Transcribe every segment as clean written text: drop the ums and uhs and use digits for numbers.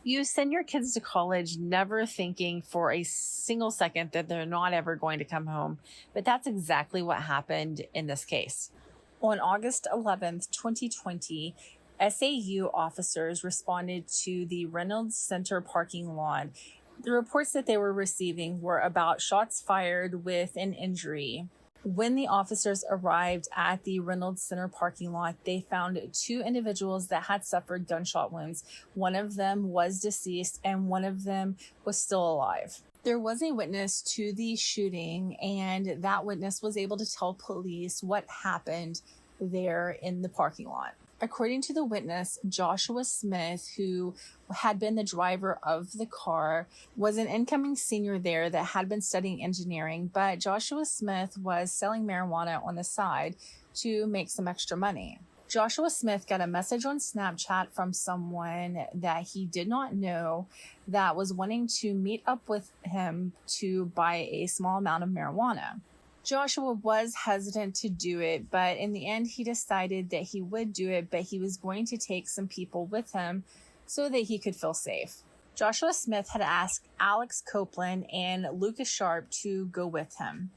You send your kids to college never thinking for a single second that they're not ever going to come home. But that's exactly what happened in this case. On August 11th, 2020, SAU officers responded to the Reynolds Center parking lot. The reports that they were receiving were about shots fired with an injury. When the officers arrived at the Reynolds Center parking lot, they found two individuals that had suffered gunshot wounds. One of them was deceased and one of them was still alive. There was a witness to the shooting, and that witness was able to tell police what happened there in the parking lot. According to the witness, Joshua Smith, who had been the driver of the car, was an incoming senior there that had been studying engineering, but Joshua Smith was selling marijuana on the side to make some extra money. Joshua Smith got a message on Snapchat from someone that he did not know that was wanting to meet up with him to buy a small amount of marijuana. Joshua was hesitant to do it, but in the end, he decided that he would do it, but he was going to take some people with him so that he could feel safe. Joshua Smith had asked Alex Copeland and Lucas Sharp to go with him.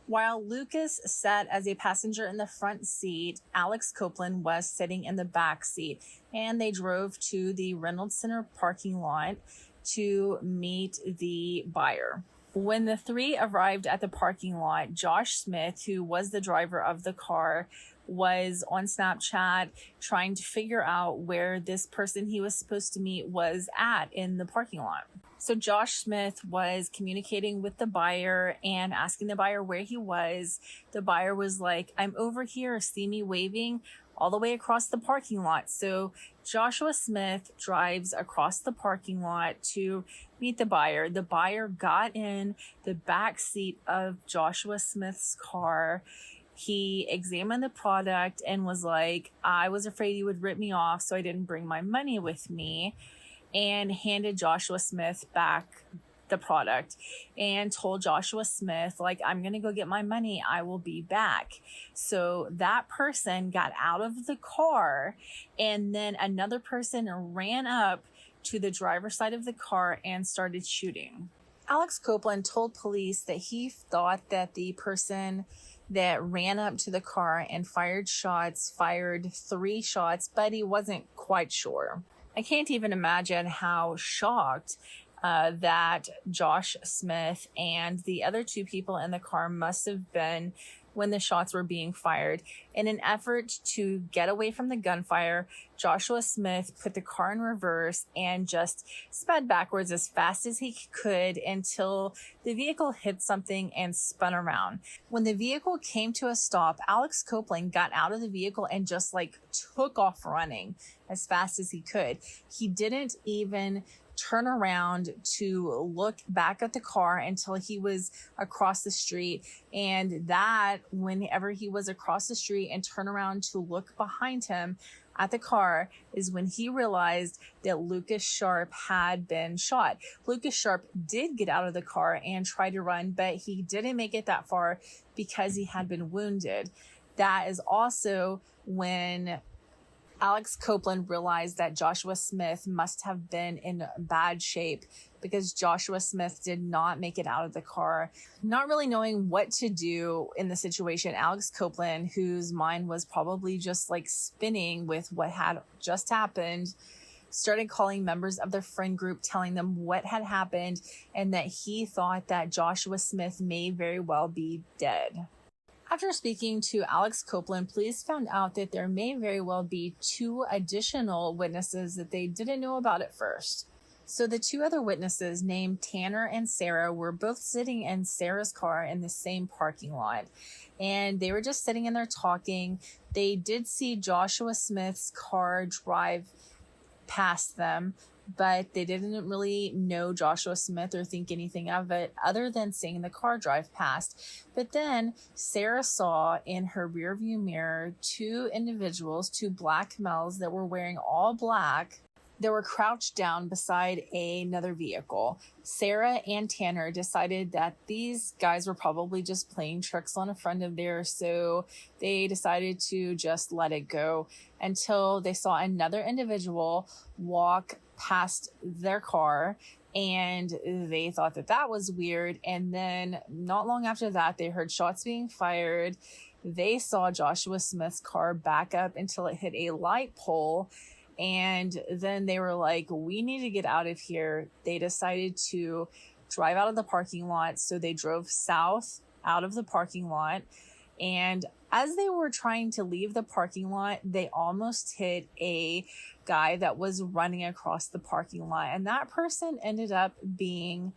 While Lucas sat as a passenger in the front seat, Alex Copeland was sitting in the back seat, and they drove to the Reynolds Center parking lot to meet the buyer. When the three arrived at the parking lot, Josh Smith, who was the driver of the car, was on Snapchat trying to figure out where this person he was supposed to meet was at in the parking lot. So Josh Smith was communicating with the buyer and asking the buyer where he was. The buyer was like, "I'm over here, see me waving?" all the way across the parking lot. So Joshua Smith drives across the parking lot to meet the buyer. The buyer got in the back seat of Joshua Smith's car. He examined the product and was like, "I was afraid you would rip me off, so I didn't bring my money with me," and handed Joshua Smith back the product and told Joshua Smith, like, "I'm going to go get my money. I will be back." So that person got out of the car, and then another person ran up to the driver's side of the car and started shooting. Alex Copeland told police that he thought that the person that ran up to the car and fired 3 shots, but he wasn't quite sure. I can't even imagine how shocked that Josh Smith and the other 2 people in the car must have been when the shots were being fired. In an effort to get away from the gunfire, Joshua Smith put the car in reverse and just sped backwards as fast as he could until the vehicle hit something and spun around. When the vehicle came to a stop, Alex Copeland got out of the vehicle and just took off running as fast as he could. He didn't even turn around to look back at the car until he was across the street. And that, whenever he was across the street and turned around to look behind him at the car, is when he realized that Lucas Sharp had been shot. Lucas Sharp did get out of the car and try to run, but he didn't make it that far because he had been wounded. That is also when Alex Copeland realized that Joshua Smith must have been in bad shape because Joshua Smith did not make it out of the car. Not really knowing what to do in the situation, Alex Copeland, whose mind was probably just spinning with what had just happened, started calling members of their friend group, telling them what had happened and that he thought that Joshua Smith may very well be dead. After speaking to Alex Copeland, police found out that there may very well be 2 additional witnesses that they didn't know about at first. So the 2 other witnesses, named Tanner and Sarah, were both sitting in Sarah's car in the same parking lot. And they were just sitting in there talking. They did see Joshua Smith's car drive past them, but they didn't really know Joshua Smith or think anything of it other than seeing the car drive past. But then Sarah saw in her rearview mirror 2 individuals, 2 black males that were wearing all black, that were crouched down beside another vehicle. Sarah and Tanner decided that these guys were probably just playing tricks on a friend of theirs, so they decided to just let it go until they saw another individual walk past their car, and they thought that that was weird. And then not long after that, they heard shots being fired. They saw Joshua Smith's car back up until it hit a light pole. And then they were like, we need to get out of here. They decided to drive out of the parking lot. So they drove south out of the parking lot. And as they were trying to leave the parking lot, they almost hit a guy that was running across the parking lot. And that person ended up being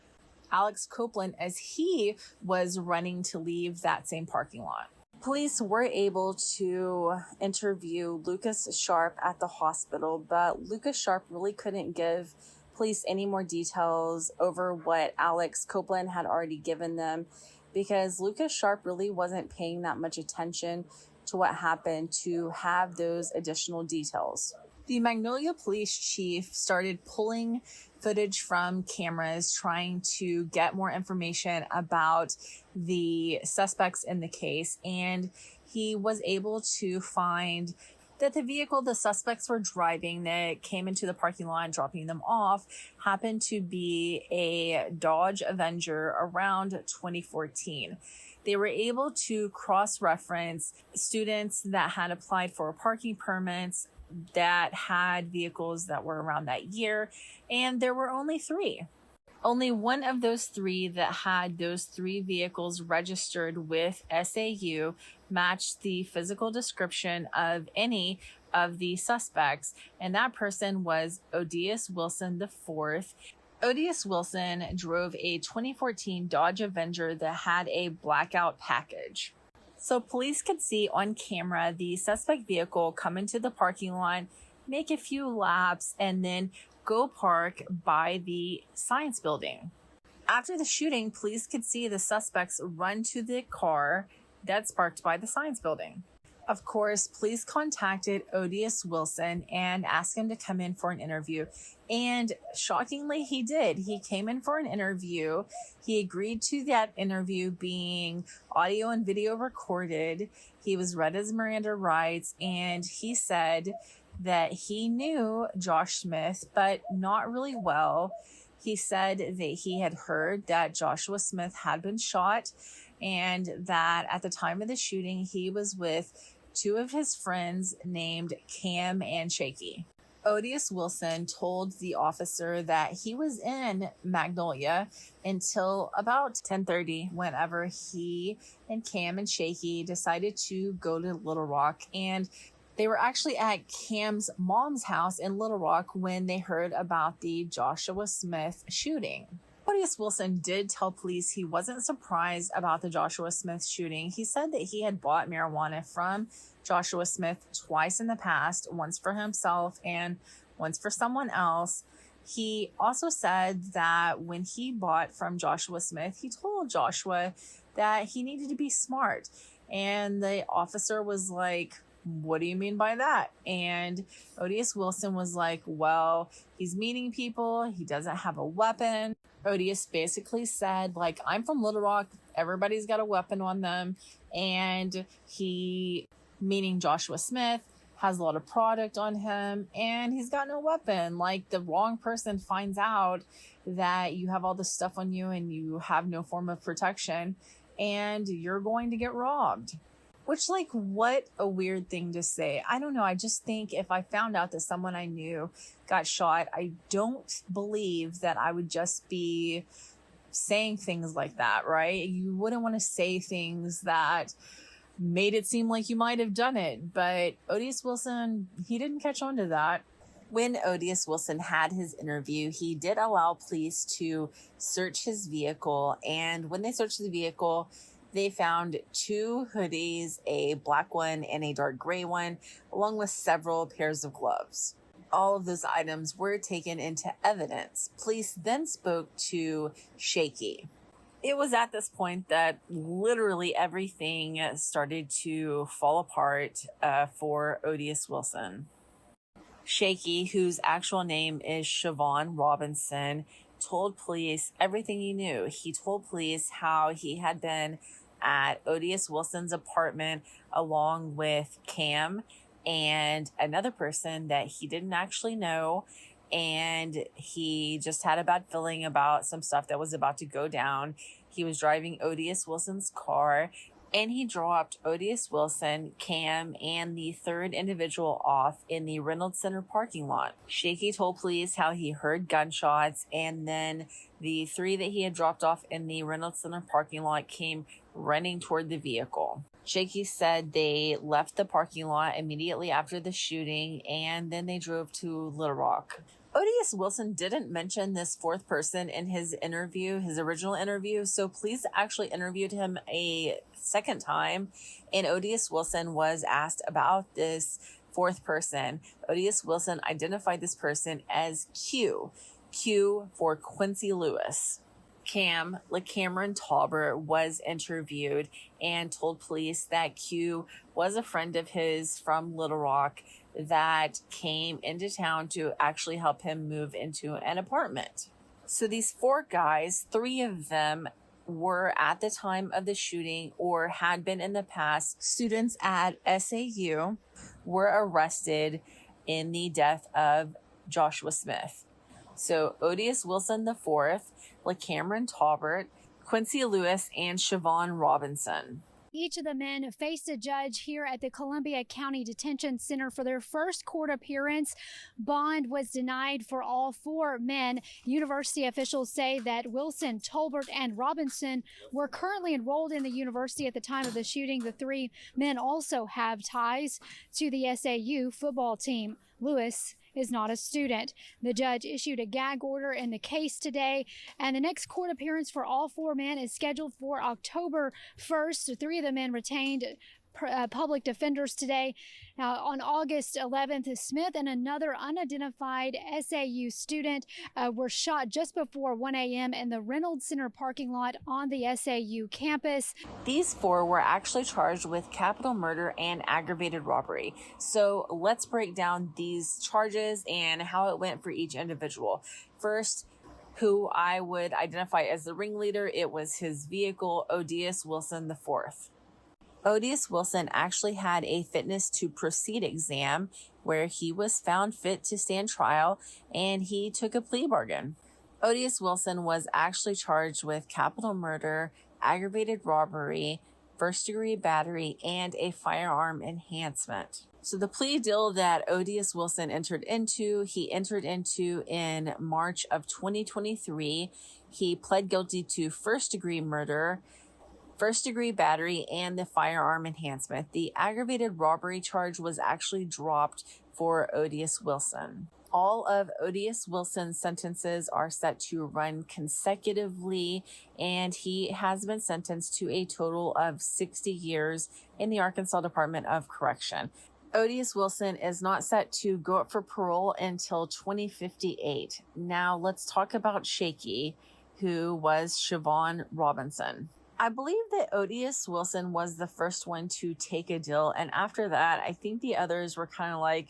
Alex Copeland, as he was running to leave that same parking lot. Police were able to interview Lucas Sharp at the hospital, but Lucas Sharp really couldn't give police any more details over what Alex Copeland had already given them, because Lucas Sharp really wasn't paying that much attention to what happened to have those additional details. The Magnolia police chief started pulling footage from cameras, trying to get more information about the suspects in the case, and he was able to find that the vehicle the suspects were driving that came into the parking lot dropping them off happened to be a Dodge Avenger around 2014. They were able to cross-reference students that had applied for parking permits that had vehicles that were around that year, and there were only 3. Only one of those 3 that had those 3 vehicles registered with SAU matched the physical description of any of the suspects, and that person was Odious Wilson IV. Odious Wilson drove a 2014 Dodge Avenger that had a blackout package. So police could see on camera the suspect vehicle come into the parking lot, make a few laps, and then go park by the science building. After the shooting, police could see the suspects run to the car that's parked by the science building. Of course, police contacted Odious Wilson and asked him to come in for an interview. And shockingly, he did. He came in for an interview. He agreed to that interview being audio and video recorded. He was read his Miranda rights, and he said that he knew Josh Smith, but not really well. He said that he had heard that Joshua Smith had been shot, and that at the time of the shooting, he was with 2 of his friends named Cam and Shaky. Odious Wilson told the officer that he was in Magnolia until about 10:30, whenever he and Cam and Shaky decided to go to Little Rock, and they were actually at Cam's mom's house in Little Rock when they heard about the Joshua Smith shooting. Odious Wilson did tell police he wasn't surprised about the Joshua Smith shooting. He said that he had bought marijuana from Joshua Smith twice in the past, once for himself and once for someone else. He also said that when he bought from Joshua Smith, he told Joshua that he needed to be smart. And the officer was like, what do you mean by that? And Odious Wilson was like, well, he's meeting people. He doesn't have a weapon. Odious basically said, like, I'm from Little Rock. Everybody's got a weapon on them. And he, meaning Joshua Smith, has a lot of product on him and he's got no weapon. Like, the wrong person finds out that you have all this stuff on you and you have no form of protection and you're going to get robbed. Which, like, what a weird thing to say. I don't know. I just think if I found out that someone I knew got shot, I don't believe that I would just be saying things like that, right? You wouldn't want to say things that made it seem like you might have done it. But Odious Wilson, he didn't catch on to that. When Odious Wilson had his interview, he did allow police to search his vehicle. And when they searched the vehicle, they found 2 hoodies, a black one and a dark gray one, along with several pairs of gloves. All of those items were taken into evidence. Police then spoke to Shaky. It was at this point that literally everything started to fall apart for Odious Wilson. Shaky, whose actual name is Siobhan Robinson, told police everything he knew. He told police how he had been at Odious Wilson's apartment along with Cam and another person that he didn't actually know. and he just had a bad feeling about some stuff that was about to go down. He was driving Odious Wilson's car, and he dropped Odious Wilson, Cam, and the third individual off in the Reynolds Center parking lot. Shaky told police how he heard gunshots, and then the three that he had dropped off in the Reynolds Center parking lot came running toward the vehicle. Shaky said they left the parking lot immediately after the shooting, and then they drove to Little Rock. Odious Wilson didn't mention this fourth person in his interview, his original interview, so police actually interviewed him a second time, and Odious Wilson was asked about this fourth person. Odious Wilson identified this person as Q for Quincy Lewis. Cam, Cameron Talbert, was interviewed and told police that Q was a friend of his from Little Rock that came into town to actually help him move into an apartment. So these four guys, three of them were at the time of the shooting or had been in the past students at SAU, were arrested in the death of Joshua Smith. So Odious Wilson IV, Cameron Talbert, Quincy Lewis, and Siobhan Robinson. Each of the men faced a judge here at the Columbia County Detention Center for their first court appearance. Bond was denied for all four men. University officials say that Wilson, Tolbert, and Robinson were currently enrolled in the university at the time of the shooting. The three men also have ties to the SAU football team. Lewis is not a student. The judge issued a gag order in the case today, and the next court appearance for all four men is scheduled for October 1st. Three of the men retained public defenders today. Now, on August 11th, Smith and another unidentified SAU student were shot just before 1 a.m. in the Reynolds Center parking lot on the SAU campus. These four were actually charged with capital murder and aggravated robbery. So let's break down these charges and how it went for each individual. First, who I would identify as the ringleader, it was his vehicle, Odious Wilson IV. Odious Wilson actually had a fitness to proceed exam where he was found fit to stand trial, and he took a plea bargain. Odious Wilson was actually charged with capital murder, aggravated robbery, first-degree battery, and a firearm enhancement. So the plea deal that Odious Wilson entered into in March of 2023. He pled guilty to first-degree murder, first-degree battery, and the firearm enhancement. The aggravated robbery charge was actually dropped for Odious Wilson. All of Odious Wilson's sentences are set to run consecutively, and he has been sentenced to a total of 60 years in the Arkansas Department of Correction. Odious Wilson is not set to go up for parole until 2058. Now let's talk about Shaky, who was Siobhan Robinson. I believe that Odious Wilson was the first one to take a deal, and after that, I think the others were kind of like,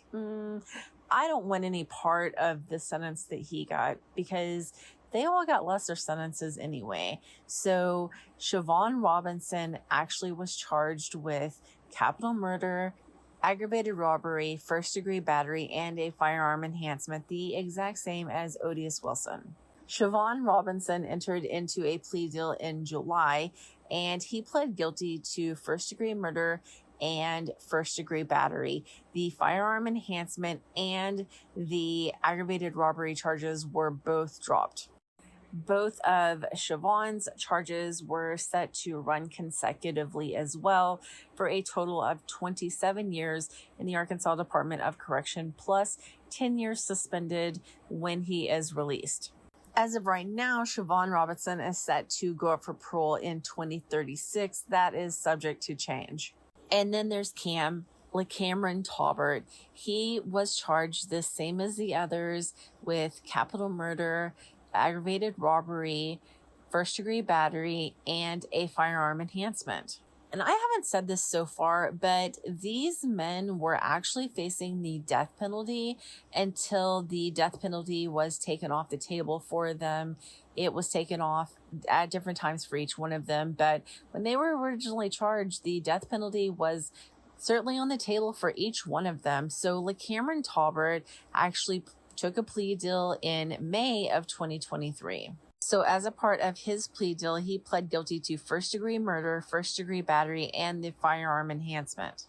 I don't want any part of the sentence that he got, because they all got lesser sentences anyway. So Siobhan Robinson actually was charged with capital murder, aggravated robbery, first-degree battery, and a firearm enhancement, the exact same as Odious Wilson. Siobhan Robinson entered into a plea deal in July, and he pled guilty to first-degree murder and first-degree battery. The firearm enhancement and the aggravated robbery charges were both dropped. Both of Siobhan's charges were set to run consecutively as well for a total of 27 years in the Arkansas Department of Correction, plus 10 years suspended when he is released. As of right now, Siobhan Robinson is set to go up for parole in 2036. That is subject to change. And then there's Cameron Talbert. He was charged the same as the others with capital murder, aggravated robbery, first-degree battery, and a firearm enhancement. And I haven't said this so far, but these men were actually facing the death penalty until the death penalty was taken off the table for them. It was taken off at different times for each one of them, but when they were originally charged, the death penalty was certainly on the table for each one of them. So Cameron Talbert actually took a plea deal in May of 2023. So as a part of his plea deal, he pled guilty to first-degree murder, first-degree battery, and the firearm enhancement.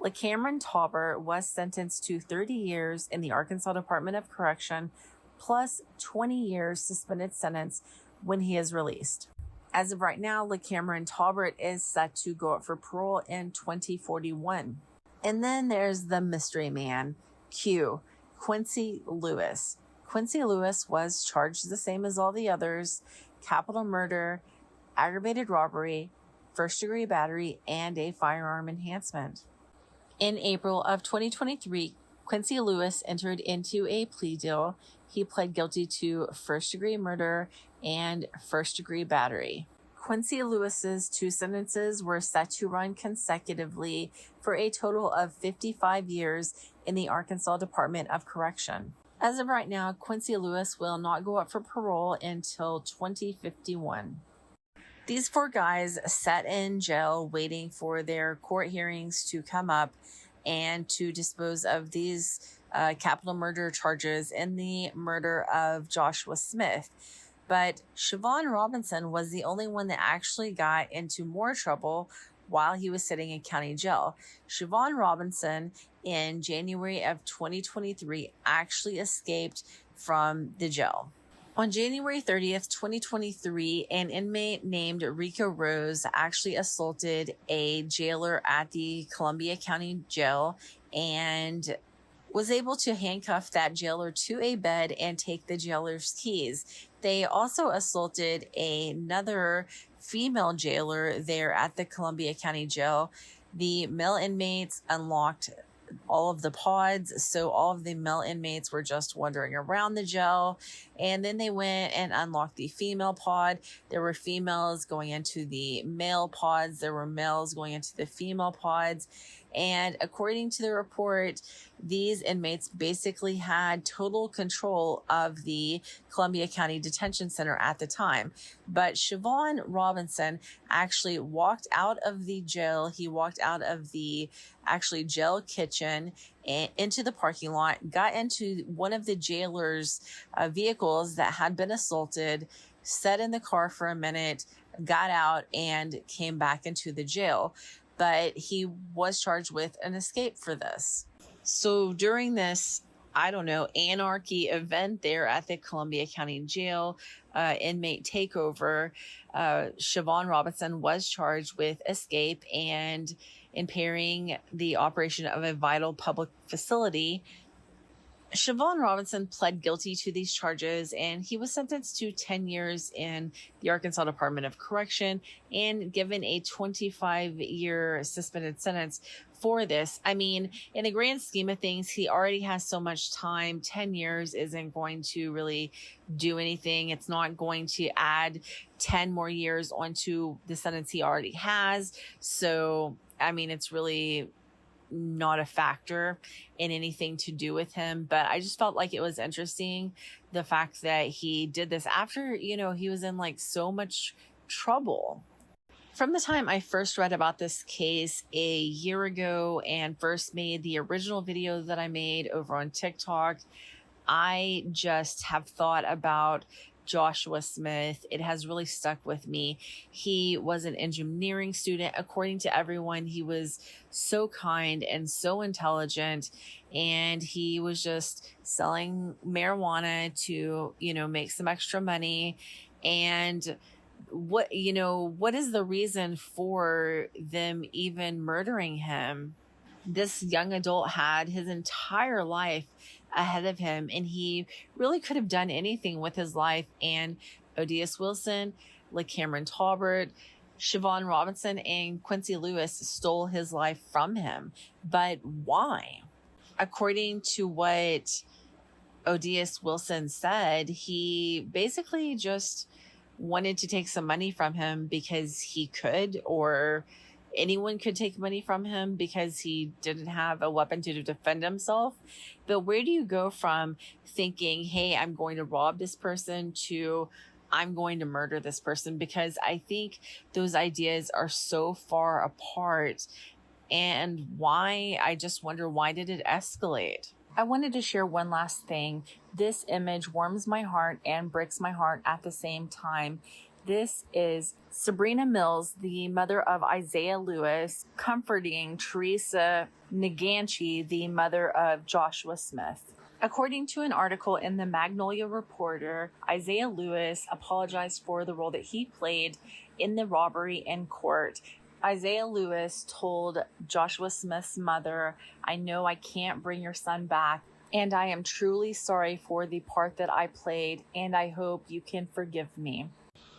LaCameron Tauber was sentenced to 30 years in the Arkansas Department of Correction, plus 20 years suspended sentence when he is released. As of right now, LaCameron Tauber is set to go up for parole in 2041. And then there's the mystery man, Q, Quincy Lewis. Quincy Lewis was charged the same as all the others: capital murder, aggravated robbery, first-degree battery, and a firearm enhancement. In April of 2023, Quincy Lewis entered into a plea deal. He pled guilty to first-degree murder and first-degree battery. Quincy Lewis's two sentences were set to run consecutively for a total of 55 years in the Arkansas Department of Correction. As of right now, Quincy Lewis will not go up for parole until 2051. These four guys sat in jail waiting for their court hearings to come up and to dispose of these capital murder charges in the murder of Joshua Smith. But Siobhan Robinson was the only one that actually got into more trouble while he was sitting in county jail. Siobhan Robinson, in January of 2023, actually escaped from the jail. On January 30th, 2023, an inmate named Rico Rose actually assaulted a jailer at the Columbia County Jail and was able to handcuff that jailer to a bed and take the jailer's keys. They also assaulted another female jailer there at the Columbia County Jail. The male inmates unlocked all of the pods, so all of the male inmates were just wandering around the jail, and then they went and unlocked the female pod. There were females going into the male pods, there were males going into the female pods, and according to the report, these inmates basically had total control of the Columbia County Detention Center at the time. But Siobhan Robinson actually walked out of the jail. He walked out of the actually jail kitchen and into the parking lot, got into one of the jailer's vehicles that had been assaulted, sat in the car for a minute, got out, and came back into the jail. But he was charged with an escape for this. So during this, anarchy event there at the Columbia County Jail, inmate takeover, Siobhan Robinson was charged with escape and impairing the operation of a vital public facility. Siobhan Robinson pled guilty to these charges, and he was sentenced to 10 years in the Arkansas Department of Correction and given a 25-year suspended sentence for this. I mean, in the grand scheme of things, he already has so much time. 10 years isn't going to really do anything. It's not going to add 10 more years onto the sentence he already has. So, I mean, it's really not a factor in anything to do with him. But I just felt like it was interesting, the fact that he did this after, he was in like so much trouble. From the time I first read about this case a year ago and first made the original video that I made over on TikTok, I just have thought about Joshua Smith. It has really stuck with me. He was an engineering student. According to everyone, he was so kind and so intelligent, and he was just selling marijuana to, make some extra money. And what is the reason for them even murdering him? This young adult had his entire life ahead of him, and he really could have done anything with his life. And Odious Wilson, LaCameron Tauber, Siobhan Robinson, and Quincy Lewis stole his life from him. But why? According to what Odious Wilson said, he basically just wanted to take some money from him because he could, or anyone could take money from him because he didn't have a weapon to defend himself. But where do you go from thinking, hey, I'm going to rob this person, to I'm going to murder this person? Because I think those ideas are so far apart. And I just wonder, why did it escalate? I wanted to share one last thing. This image warms my heart and breaks my heart at the same time. This is Sabrina Mills, the mother of Isaiah Lewis, comforting Teresa Naganchi, the mother of Joshua Smith. According to an article in the Magnolia Reporter, Isaiah Lewis apologized for the role that he played in the robbery in court. Isaiah Lewis told Joshua Smith's mother, "I know I can't bring your son back, and I am truly sorry for the part that I played, and I hope you can forgive me."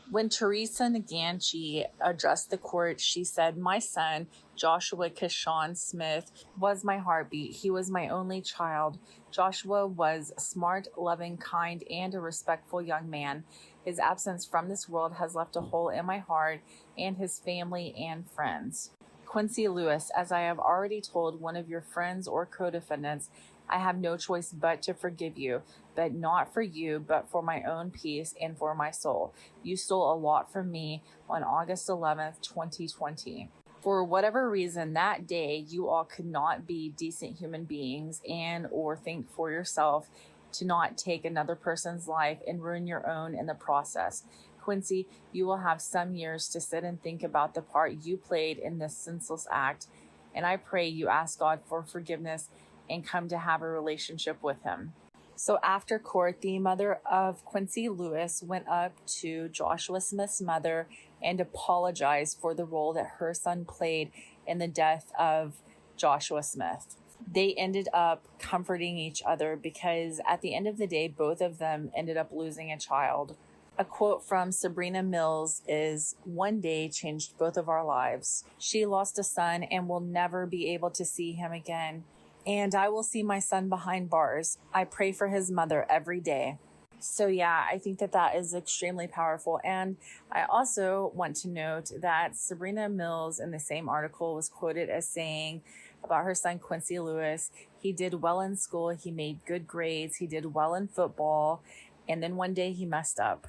When Teresa Naganchi addressed the court, she said, "My son, Joshua Kashawn Smith, was my heartbeat. He was my only child. Joshua was smart, loving, kind, and a respectful young man. His absence from this world has left a hole in my heart and his family and friends." Quincy Lewis, as I have already told one of your friends or co-defendants, I have no choice but to forgive you, but not for you, but for my own peace and for my soul. You stole a lot from me on August 11th, 2020. For whatever reason, that day, you all could not be decent human beings and or think for yourself to not take another person's life and ruin your own in the process. Quincy, you will have some years to sit and think about the part you played in this senseless act, and I pray you ask God for forgiveness and come to have a relationship with him. So after court, the mother of Quincy Lewis went up to Joshua Smith's mother and apologized for the role that her son played in the death of Joshua Smith. They ended up comforting each other because at the end of the day, both of them ended up losing a child. A quote from Sabrina Mills is, "One day changed both of our lives. She lost a son and will never be able to see him again. And I will see my son behind bars. I pray for his mother every day." So yeah, I think that that is extremely powerful. And I also want to note that Sabrina Mills in the same article was quoted as saying about her son, Quincy Lewis, he did well in school. He made good grades. He did well in football. And then one day he messed up.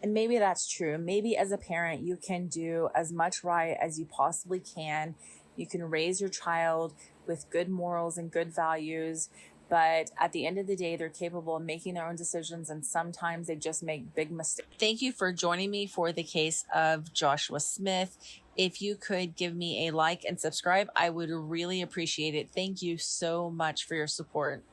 And maybe that's true. Maybe as a parent, you can do as much right as you possibly can. You can raise your child with good morals and good values, but at the end of the day, they're capable of making their own decisions, and sometimes they just make big mistakes. Thank you for joining me for the case of Joshua Smith. If you could give me a like and subscribe, I would really appreciate it. Thank you so much for your support.